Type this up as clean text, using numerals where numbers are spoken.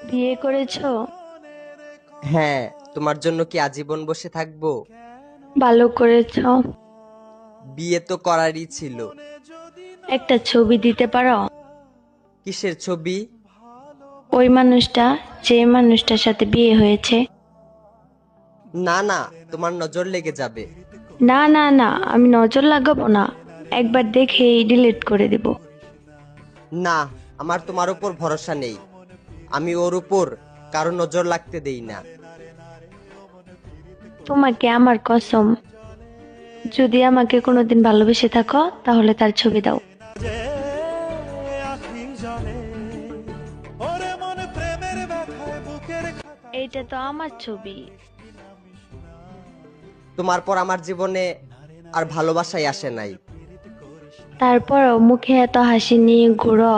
বিয়ে করেছো? হ্যাঁ। তোমার জন্য কি আজীবন বসে থাকবো? ভালো করেছো। বিয়ে তো করারই ছিল। একটা ছবি দিতে পারো? কিসের ছবি? ওই মানুষটা, যে মানুষটার সাথে বিয়ে হয়েছে। না না, তোমার নজর লেগে যাবে। না না না, আমি নজর লাগাবো না, একবার দেখেই ডিলিট করে দেব। না, আমার তোমার উপর ভরসা নেই। আমি ওর উপর কারো নজর লাগতে দেই না। তোমাকে আমার কসম, যদি আমাকে কোনোদিন ভালোবেসে থাকো তাহলে তার ছবি দাও। এইটা তো আমার ছবি। তোমার পর আমার জীবনে আর ভালোবাসাই আসে নাই। তারপরও মুখে এত হাসি নিয়ে ঘুরো।